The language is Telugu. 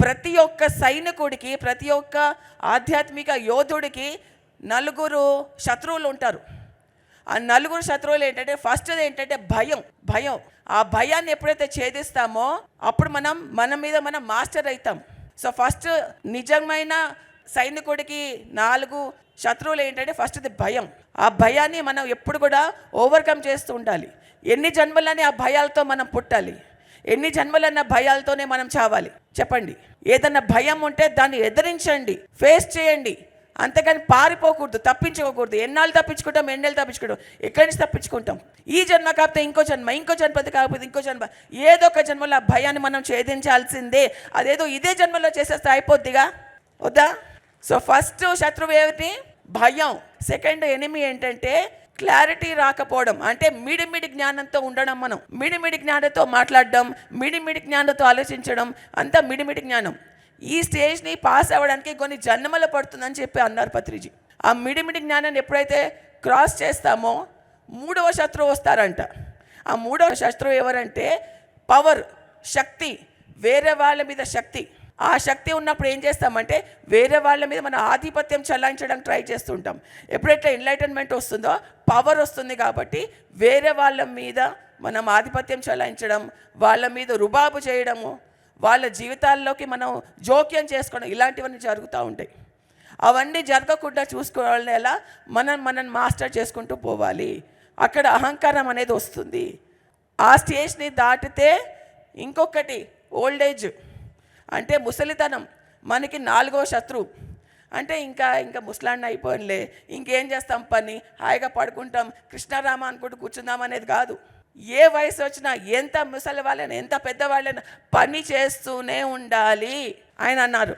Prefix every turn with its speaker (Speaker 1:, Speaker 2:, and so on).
Speaker 1: ప్రతి ఒక్క సైనికుడికి, ప్రతి ఒక్క ఆధ్యాత్మిక యోధుడికి నలుగురు శత్రువులు ఉంటారు. ఆ నలుగురు శత్రువులు ఏంటంటే, ఫస్ట్ ఏంటంటే భయం. ఆ భయాన్ని ఎప్పుడైతే ఛేదిస్తామో అప్పుడు మన మీద మనం మాస్టర్ అవుతాం. సో ఫస్ట్ నిజమైన సైనికుడికి 4 శత్రువులు ఏంటంటే, ఫస్ట్ది భయం. ఆ భయాన్ని మనం ఎప్పుడు కూడా ఓవర్కమ్ చేస్తూ ఉండాలి. ఎన్ని జన్మలని ఆ భయాలతో మనం పుట్టాలి, ఎన్ని జన్మలన్న భయాలతోనే మనం చావాలి? చెప్పండి. ఏదన్నా భయం ఉంటే దాన్ని ఎదిరించండి, ఫేస్ చేయండి, అంతేగాని పారిపోకూడదు, తప్పించుకోకూడదు. ఎన్నాళ్ళు తప్పించుకుంటాం, ఎక్కడి నుంచి తప్పించుకుంటాం? ఈ జన్మ కాకపోతే ఇంకో జన్మది కాకపోతే ఇంకో జన్మ, ఏదో ఒక జన్మలో ఆ భయాన్ని మనం ఛేదించాల్సిందే. అదేదో ఇదే జన్మలో చేసేస్తే అయిపోద్దిగా, వద్దా? సో ఫస్ట్ శత్రువు ఏమిటి? భయం. సెకండ్ ఎనిమి ఏంటంటే క్లారిటీ రాకపోవడం, అంటే మిడిమిడి జ్ఞానంతో ఉండడం. మనం మిడిమిడి జ్ఞానంతో మాట్లాడడం, మిడిమిడి జ్ఞానంతో ఆలోచించడం, అంతా మిడిమిడి జ్ఞానం. ఈ స్టేజ్ని పాస్ అవ్వడానికి కొన్ని జన్మలు పడుతుందని చెప్పి అన్నారు పత్రిజీ. ఆ మిడిమిడి జ్ఞానాన్ని ఎప్పుడైతే క్రాస్ చేస్తామో 3వ శత్రువు వస్తారంట. ఆ 3వ శత్రువు ఎవరంటే పవర్, శక్తి, వేరే వాళ్ళ మీద శక్తి. ఆ శక్తి ఉన్నప్పుడు ఏం చేస్తామంటే వేరే వాళ్ళ మీద మన ఆధిపత్యం చెలాయించడానికి ట్రై చేస్తుంటాం. ఎప్పుడైతే ఎన్లైటన్మెంట్ వస్తుందో పవర్ వస్తుంది, కాబట్టి వేరే వాళ్ళ మీద మనం ఆధిపత్యం చెలాయించడం, వాళ్ళ మీద రుబాబు చేయడము, వాళ్ళ జీవితాల్లోకి మనం జోక్యం చేసుకోవడం, ఇలాంటివన్నీ జరుగుతూ ఉంటాయి. అవన్నీ జరగకుండా చూసుకోవాలని ఎలా మనం మాస్టర్ చేసుకుంటూ పోవాలి. అక్కడ అహంకారం అనేది వస్తుంది. ఆ స్టేజ్ని దాటితే ఇంకొకటి ఓల్డేజ్, అంటే ముసలితనం మనకి 4వ శత్రువు. అంటే ఇంకా ముసలాన్ని అయిపోయినలే, ఇంకేం చేస్తాం, పని హాయిగా పడుకుంటాం, కృష్ణారామ అనుకుంటూ కూర్చుందాం అనేది కాదు. ఏ వయసు వచ్చినా, ఎంత ముసలి వాళ్ళైనా, ఎంత పెద్దవాళ్ళైనా పని చేస్తూనే ఉండాలి ఆయన అన్నారు.